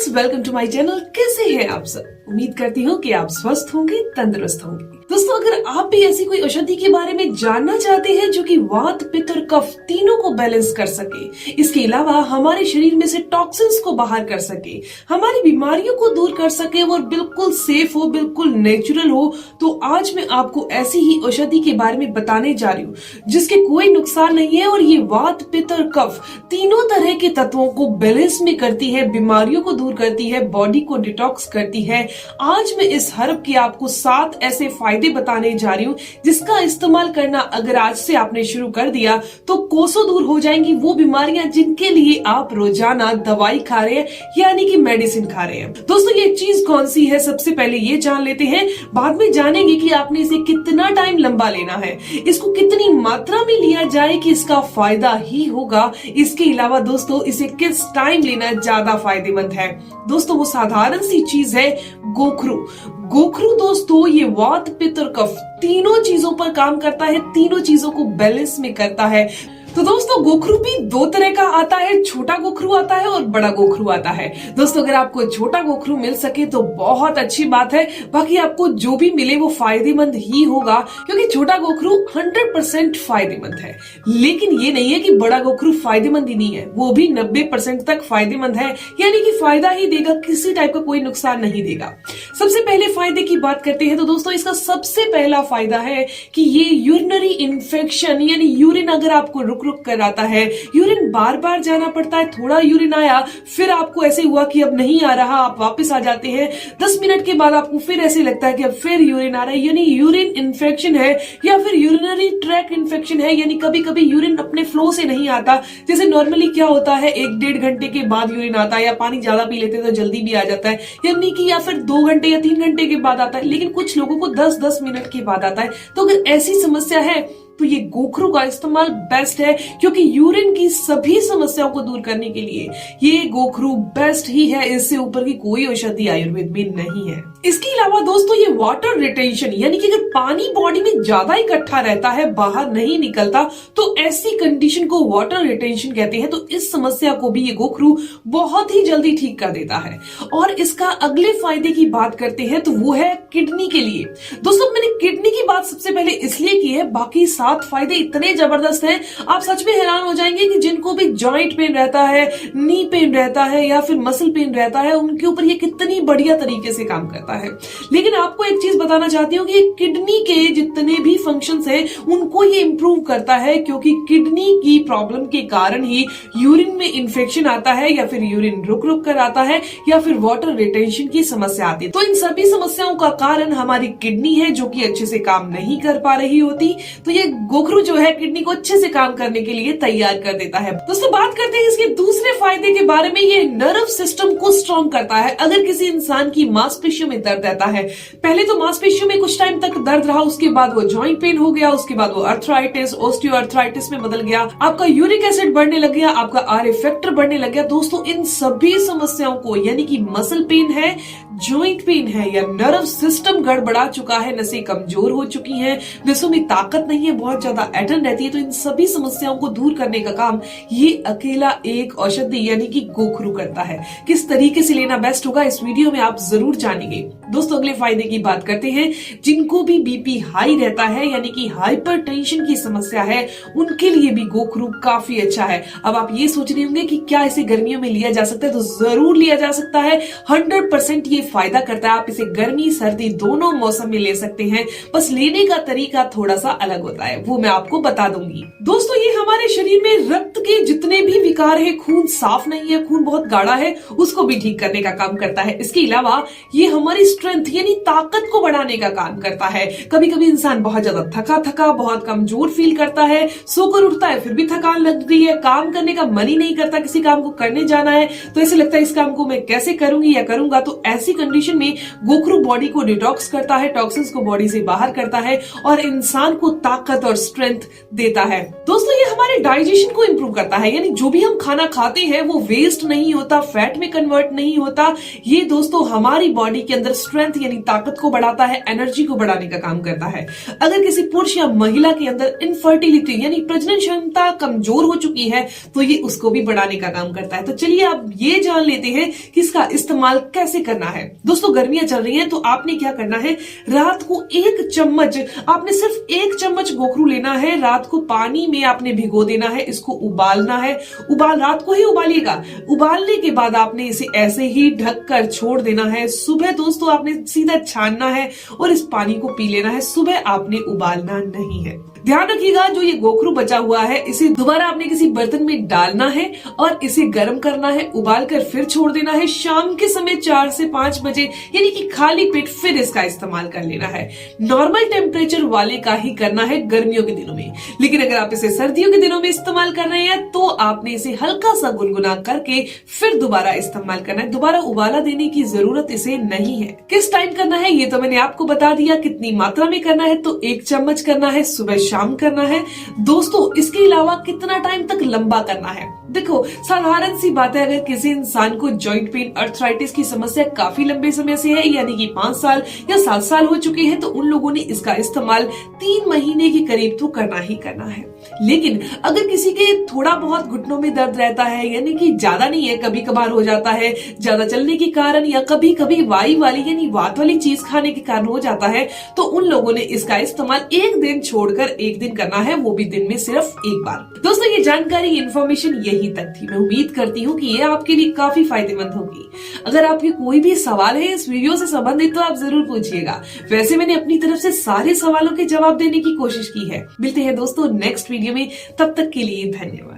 Friends, welcome to my channel. कैसे हैं आप सब? उम्मीद करती हूँ कि आप स्वस्थ होंगे, तंदुरुस्त होंगे। दोस्तों, अगर आप भी ऐसी कोई औषधि के बारे में जानना चाहते हैं जो कि वात, पित्त और कफ तीनों को बैलेंस कर सके, इसके अलावा हमारे शरीर में से टॉक्सिन्स को बाहर कर सके, हमारी बीमारियों को दूर कर सके और बिल्कुल सेफ हो, बिल्कुल नेचुरल हो, तो आज मैं आपको ऐसी ही औषधि के बारे में बताने जा रही हूँ जिसके कोई नुकसान नहीं है और ये वात, पित्त और कफ तीनों तरह के तत्वों को बैलेंस में करती है, बीमारियों को दूर करती है, बॉडी को डिटॉक्स करती है। आज मैं इस हर्ब के आपको 7 ऐसे फायदे बताने जा रही हूँ जिसका इस्तेमाल करना अगर आज से आपने शुरू कर दिया तो कोसों दूर हो जाएंगी वो बीमारियां जिनके लिए आप रोजाना दवाई खा रहे हैं, यानी कि मेडिसिन खा रहे हैं। दोस्तों, ये चीज कौन सी है, सबसे पहले ये जान लेते हैं, बाद में जानेंगे कि आपने इसे कितना टाइम लंबा लेना है, इसको कितनी मात्रा में लिया जाए कि इसका फायदा ही होगा। इसके अलावा दोस्तों, इसे किस टाइम लेना ज्यादा फायदेमंद है। दोस्तों, वो साधारण सी चीज है गोखरू। गोखरू दोस्तों, ये वात, पित्त और कफ तीनों चीजों पर काम करता है, तीनों चीजों को बैलेंस में करता है। तो दोस्तों, गोखरू भी 2 तरह का आता है, छोटा गोखरू आता है और बड़ा गोखरू आता है। दोस्तों, अगर आपको छोटा गोखरू मिल सके तो बहुत अच्छी बात है, बाकी आपको जो भी मिले वो फायदेमंद ही होगा, क्योंकि छोटा गोखरू 100% फायदेमंद है। लेकिन ये नहीं है कि बड़ा गोखरू फायदेमंद ही नहीं है, वो भी 90% तक फायदेमंद है, यानी कि फायदा ही देगा, किसी टाइप का कोई नुकसान नहीं देगा। सबसे पहले फायदे की बात करते हैं तो दोस्तों, इसका सबसे पहला फायदा है कि ये यूरिनरी इन्फेक्शन, यानी यूरिन अगर आपको रुक कर आता है, यूरिन बार बार जाना पड़ता है, थोड़ा यूरिन आया फिर आपको ऐसे हुआ कि अब नहीं आ रहा, आप वापस आ जाते हैं, 10 मिनट के बाद आपको फिर ऐसे लगता है कि अब फिर यूरिन आ रहा है, यानी यूरिन इन्फेक्शन है या फिर यूरिनरी ट्रैक इन्फेक्शन है, यानी कभी कभी यूरिन अपने फ्लो से नहीं आता। जैसे नॉर्मली क्या होता है, 1-1.5 घंटे के बाद यूरिन आता है, या पानी ज्यादा पी लेते हैं तो जल्दी भी आ जाता है, यानी कि या फिर 2 घंटे या 3 घंटे के बाद आता है, लेकिन कुछ लोगों को 10-10 मिनट के बाद आता है। तो अगर ऐसी समस्या है तो ये गोखरू का इस्तेमाल बेस्ट है, क्योंकि यूरिन की सभी समस्याओं को दूर करने के लिए ये गोखरू बेस्ट ही है। इससे ऊपर की कोई औषधि आयुर्वेद में नहीं है। इसके अलावा दोस्तों, ये वाटर रिटेंशन, यानी कि अगर पानी बॉडी में ज्यादा इकट्ठा रहता है, बाहर नहीं निकलता, तो ऐसी कंडीशन को वाटर रिटेंशन कहते हैं। तो इस समस्या को भी ये गोखरू बहुत ही जल्दी ठीक कर देता है। और इसका अगले फायदे की बात करते हैं तो वो है किडनी के लिए। दोस्तों, मैंने किडनी की बात सबसे पहले इसलिए की है, बाकी 7 फायदे इतने जबरदस्त हैं, आप सच में हैरान हो जाएंगे कि जिनको भी जॉइंट पेन रहता है, नी पेन रहता है या फिर मसल पेन रहता है, उनके ऊपर ये कितनी बढ़िया तरीके से काम करता है। लेकिन आपको एक चीज बताना चाहती हूँ कि किडनी के जितने भी फंक्शंस हैं उनको ये इंप्रूव करता है, क्योंकि किडनी की प्रॉब्लम के कारण ही यूरिन में इंफेक्शन आता है, या फिर यूरिन रुक रुक कर आता है, या फिर वाटर रिटेंशन की समस्या आती है। तो इन सभी समस्याओं का कारण हमारी किडनी है, जो कि अच्छे से काम नहीं कर पा रही होती। तो ये गोखरू जो है किडनी को अच्छे से काम करने के लिए तैयार कर देता है। दोस्तों, बात करते हैं इसके दूसरे फायदे के बारे में। ये नर्व सिस्टम को स्ट्रॉन्ग करता है। अगर किसी इंसान की मांसपेशियों में दर्द रहता है, पहले तो मांसपेशियों में कुछ टाइम तक दर्द रहा, उसके बाद वो जॉइंट पेन हो गया, उसके बाद वो अर्थराइटिस, ऑस्टियोआर्थराइटिस में बदल गया, आपका यूरिक एसिड बढ़ने लग गया, आपका आर फैक्टर बढ़ने लग गया। दोस्तों, इन सभी समस्याओं को, यानी कि मसल पेन है, जॉइंट पेन है, या नर्व सिस्टम गड़बड़ा चुका है, नसें कमजोर हो चुकी हैं, नसों में ताकत नहीं है, बहुत ज्यादा ऐंठन रहती है, तो इन सभी समस्याओं को दूर करने का काम ये अकेला एक औषधि यानी कि गोखरू करता है। किस तरीके से लेना बेस्ट होगा इस वीडियो में आप जरूर जानेंगे। दोस्तों, अगले फायदे की बात करते हैं। जिनको भी बीपी हाई रहता है, यानी कि हाइपरटेंशन की समस्या है, उनके लिए भी गोखरू काफी अच्छा है। अब आप ये सोच रहे होंगे कि क्या इसे गर्मियों में लिया जा सकता है, तो जरूर लिया जा सकता है। 100% ये फायदा करता है। आप इसे गर्मी सर्दी दोनों मौसम में ले सकते हैं, बस लेने का तरीका थोड़ा सा अलग होता है, वो मैं आपको बता दूंगी। दोस्तों, ये हमारे शरीर में रक्त के जितने भी विकार है, खून साफ नहीं है, खून बहुत गाढ़ा है, उसको भी ठीक करने का काम करता है। इसके अलावा ये हमारी स्ट्रेंथ यानी ताकत को बढ़ाने का काम करता है। कभी कभी इंसान बहुत ज्यादा थका थका, बहुत कमजोर फील करता है, सोकर उठता है फिर भी थकान लग रही है, काम करने का मन ही नहीं करता, किसी काम को करने जाना है तो ऐसे लगता है इस काम को मैं कैसे करूंगी या करूंगा। तो ऐसी कंडीशन में गोखरू बॉडी को डिटॉक्स करता है, टॉक्सिन्स को बॉडी से बाहर करता है और इंसान को ताकत और स्ट्रेंथ देता है। दोस्तों, ये हमारे डाइजेशन को इंप्रूव करता है, यानी जो भी हम खाना खाते हैं वो वेस्ट नहीं होता, फैट में कन्वर्ट नहीं होता। ये दोस्तों हमारी बॉडी के अंदर स्ट्रेंथ यानी ताकत को बढ़ाता है, एनर्जी को बढ़ाने का काम करता है। अगर किसी पुरुष या महिला के अंदर इनफर्टिलिटी यानी प्रजनन क्षमता कमजोर हो चुकी है तो ये उसको भी बढ़ाने का काम करता है। तो चलिए आप ये जान लेते हैं कि इसका इस्तेमाल कैसे करना है। दोस्तों गर्मियां चल रही हैं तो आपने क्या करना है, रात को 1 चम्मच, आपने सिर्फ 1 चम्मच गोखरू लेना है, रात को पानी में आपने भिगो देना है, इसको उबालना है। रात को ही उबालिएगा। उबालने के बाद आपने इसे ऐसे ही ढककर छोड़ देना है। सुबह दोस्तों आपने सीधा छानना है और इस पानी को पी लेना है। सुबह आपने उबालना नहीं है। ध्यान रखिएगा जो ये गोखरू बचा हुआ है इसे दोबारा आपने किसी बर्तन में डालना है और इसे गर्म करना है, उबालकर फिर छोड़ देना है। शाम के समय 4 से 5 बजे यानी कि खाली पेट फिर इसका इस्तेमाल कर लेना है। नॉर्मल टेम्परेचर वाले का ही करना है गर्मियों के दिनों में, लेकिन अगर आप इसे सर्दियों के दिनों में इस्तेमाल कर रहे हैं तो आपने इसे हल्का सा गुनगुना करके फिर दोबारा इस्तेमाल करना है। दोबारा उबाला देने की जरूरत इसे नहीं है। किस टाइम करना है ये तो मैंने आपको बता दिया। कितनी मात्रा में करना है तो 1 चम्मच करना है, सुबह शाम करना है। दोस्तों इसके अलावा कितना टाइम तक लंबा करना है, देखो साधारण सी बात है, अगर किसी इंसान को जॉइंट पेन अर्थराइटिस की समस्या काफी लंबे समय से है यानी कि 5 साल या 7 साल हो चुके हैं तो उन लोगों ने इसका इस्तेमाल 3 महीने के करीब तो करना ही करना है। लेकिन अगर किसी के थोड़ा बहुत घुटनों में दर्द रहता है यानी कि ज्यादा नहीं है, कभी कभार हो जाता है ज्यादा चलने के कारण या कभी कभी वायु वाली यानी वात वाली चीज खाने के कारण हो जाता है तो उन लोगों ने इसका इस्तेमाल 1 दिन छोड़कर 1 दिन करना है, वो भी दिन में सिर्फ 1 बार। दोस्तों ये जानकारी इन्फॉर्मेशन यही तक थी। मैं उम्मीद करती हूँ कि ये आपके लिए काफी फायदेमंद होगी। अगर आपके कोई भी सवाल है इस वीडियो से संबंधित तो आप जरूर पूछिएगा। वैसे मैंने अपनी तरफ से सारे सवालों के जवाब देने की कोशिश की है। मिलते हैं दोस्तों नेक्स्ट वीडियो में, तब तक के लिए धन्यवाद।